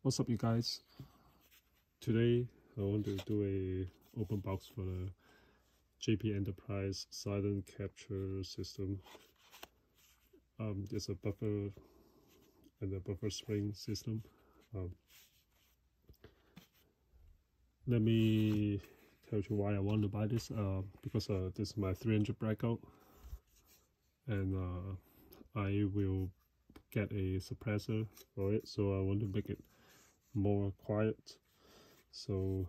What's up, you guys? Today I want to do a open box for the JP Enterprise silent capture system. It's a buffer and a buffer spring system. Let me tell you why I want to buy this. Because this is my 300 breakout, and I will get a suppressor for it, so I want to make it more quiet. So,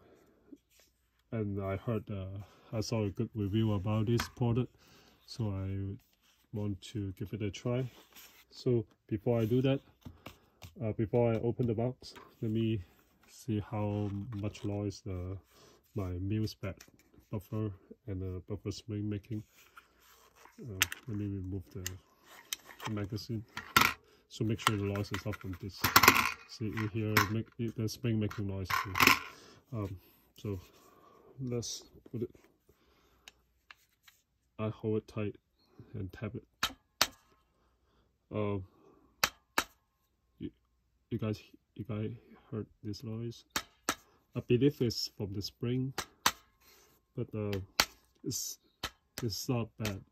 and I heard I saw a good review about this product, so I want to give it a try. So before I do that, before I open the box, let me see how much noise my mil-spec buffer and the buffer spring making. Let me remove the magazine, so make sure the noise is off from this. See, you hear the spring making noise too. So let's put it. I hold it tight and tap it. You guys heard this noise? I believe it's from the spring, but it's not bad.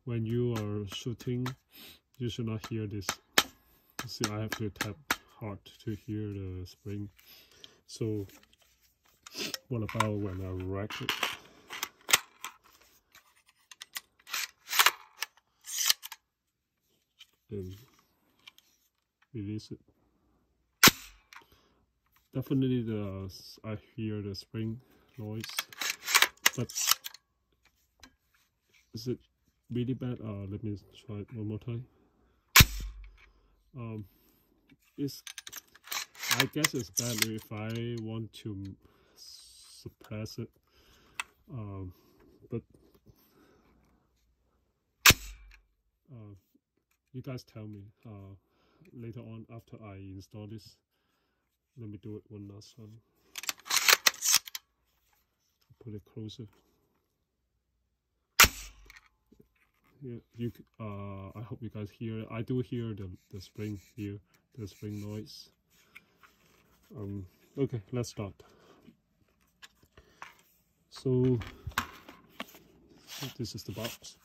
When you are shooting, you should not hear this. See, I have to tap hard to hear the spring. So what about when I rack it? And release it. Definitely I hear the spring noise, but is it really bad? Let me try it one more time. I guess it's bad if I want to suppress it, but you guys tell me later on after I install this. Let me do it one last time. Put it closer. Yeah, I hope you guys hear it. I do hear the spring here, the spring noise. Okay, let's start. So this is the box,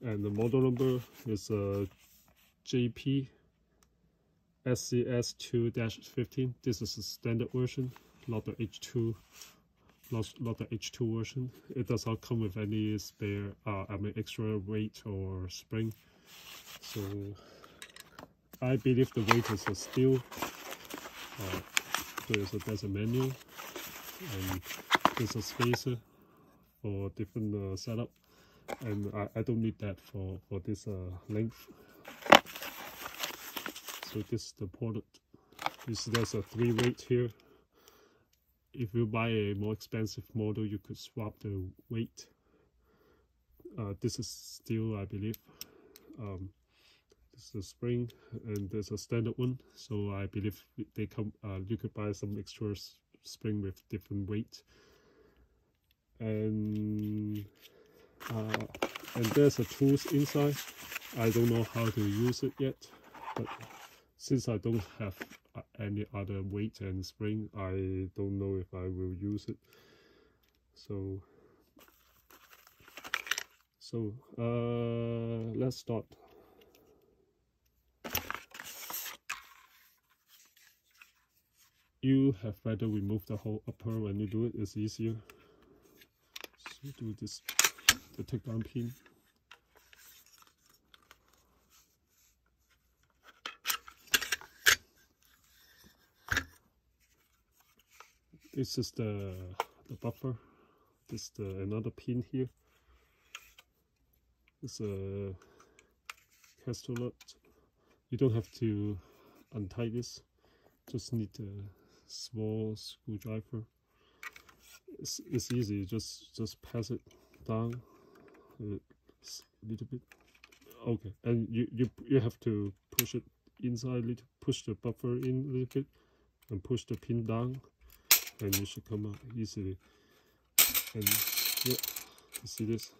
and the model number is JP SCS2-15. This is the standard version, not the H2, not the H2 version. It does not come with any spare, extra weight or spring. So I believe the weight is a steel. So there's a menu, and there's a spacer for different setup, and I don't need that for this length. So this is the product. There's a 3 weight here. If you buy a more expensive model, you could swap the weight. This is steel, I believe. This is a spring, and there's a standard one. So I believe they come. You could buy some extra spring with different weight. And there's a tools inside. I don't know how to use it yet, but since I don't have any other weight and spring, I don't know if I will use it. So let's start. You have better remove the whole upper when you do it. It's easier. So do this, the take down pin. This is the buffer. This is another pin here. It's a castolet. You don't have to untie this. Just need a small screwdriver. It's easy. Just pass it down a little bit. Okay, and you have to push it inside. Push the buffer in a little bit, and push the pin down, and it should come out easily. And yeah, you see this?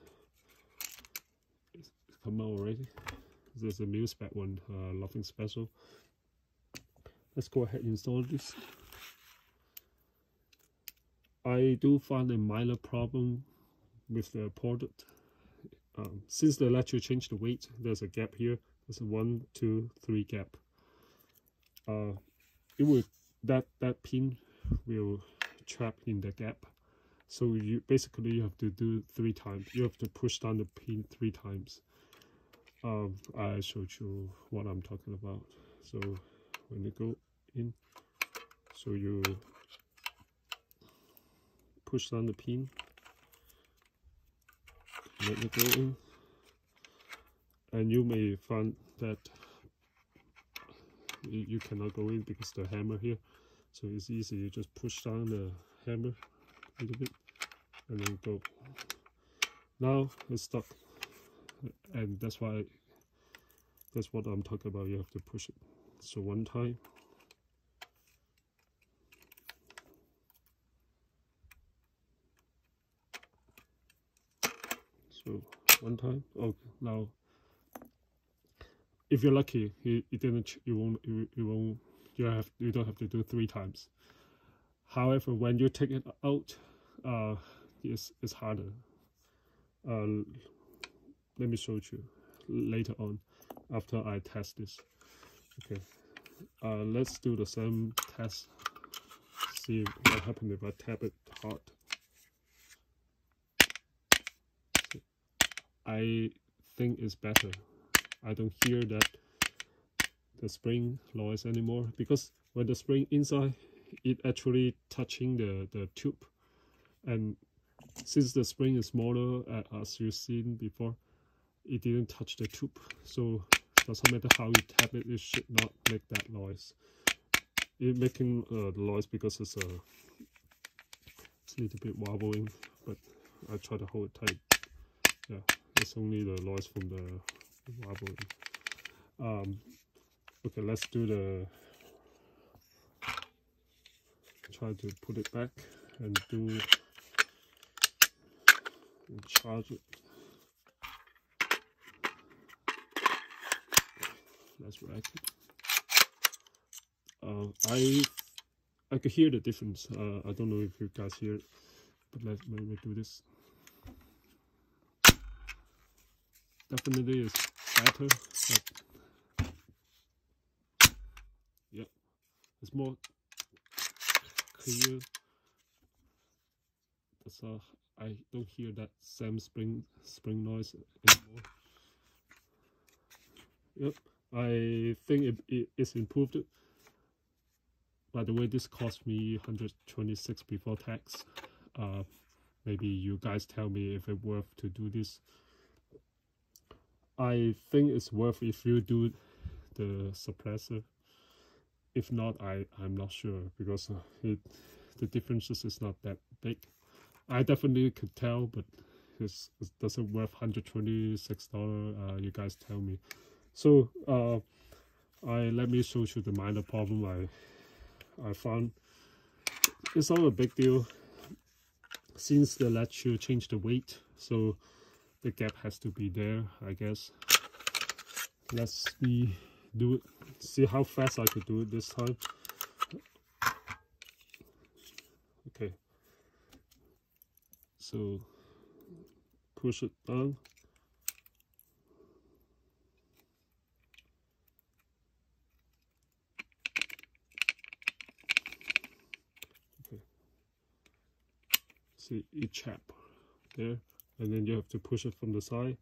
It's come out already. There's a mil-spec one, nothing special. let's go ahead and install this. I do find a minor problem with the port. Since the electrode changed the weight, there's a gap here. There's a 1, 2, 3 gap. It will that pin will trap in the gap. So you basically have to do 3 times. You have to push down the pin 3 times. I showed you what I'm talking about. So when you go in, so you push down the pin, let it go in, and you may find that you cannot go in because the hammer here. So it's easy, you just push down the hammer a little bit and then go. Now it's stuck, and that's what I'm talking about. You have to push it. So 1 time, so 1 time. Oh, now if you're lucky, you don't have to do 3 times. However, when you take it out, it's harder. Let me show you later on after I test this. Okay, let's do the same test. See what happens if I tap it hard. I think it's better. I don't hear the spring noise anymore, because when the spring inside, it actually touching the tube, and since the spring is smaller, as you've seen before, it didn't touch the tube. So doesn't matter how you tap it, it should not make that noise. It's making the noise because it's a little bit wobbling, but I try to hold it tight. Yeah, it's only the noise from the wobbling. Okay, let's do the try to put it back and charge it. Let's rack it. I could hear the difference. I don't know if you guys hear it, but let me do this. Definitely is better. But yeah, it's more clear. That's I don't hear that same spring noise anymore. Yep, I think it's improved. By the way, this cost me 126 before tax. Maybe you guys tell me if it's worth to do this. I think it's worth if you do the suppressor. If not, I'm not sure, because the differences is not that big. I definitely could tell, but it doesn't worth $126. You guys tell me. So let me show you the minor problem I found. It's not a big deal since the latch changed the weight, so the gap has to be there, I guess. Let's do it. See how fast I could do it this time. Okay. So push it down. Okay. See, it chap there, and then you have to push it from the side.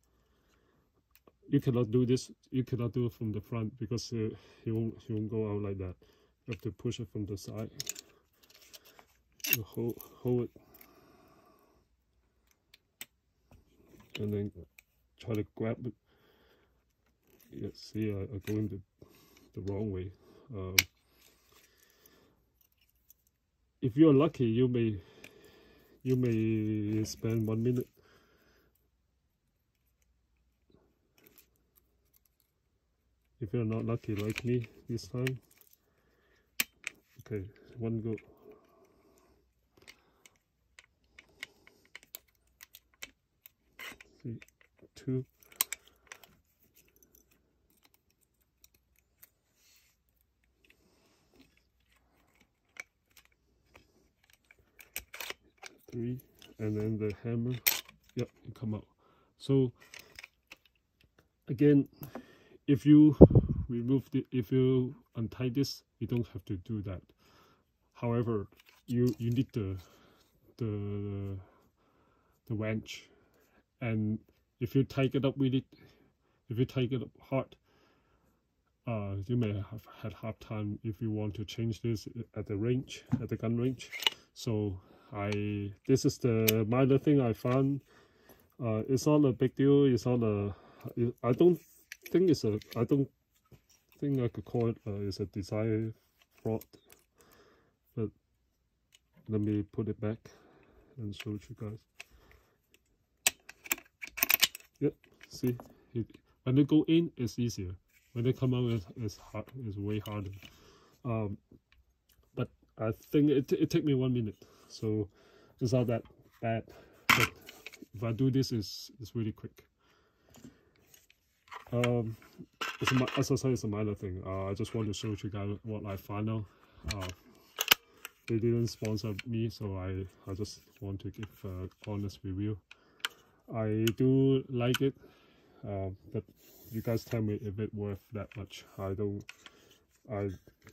You cannot do this. You cannot do it from the front, because he won't go out like that. You have to push it from the side. You hold it, and then try to grab it. Yeah, see, I go in the wrong way. If you're lucky, you may spend 1 minute. If you're not lucky like me this time. Okay, 1 go. See, 2. 3, and then the hammer, yep, it come out. So again, if you if you untie this, you don't have to do that. However, you need the wrench, and if you take it up with it, if you take it up hard, you may have had hard time if you want to change this at the range, at the gun range. So this is the minor thing I found. It's not a big deal. It's not a. I don't think it's a. I don't think I could call it. It's a design fraud. But let me put it back and show you guys. Yep. See, when they go in, it's easier. When they come out, it's hard. It's way harder. But I think it took me 1 minute, so it's not that bad. But if I do this, it's really quick. As I say, it's a minor thing. I just want to show you guys what I found out. They didn't sponsor me, so I just want to give an honest review. I do like it, but you guys tell me if it's worth that much. I don't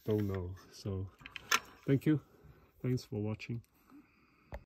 know. So thank you. Thanks for watching.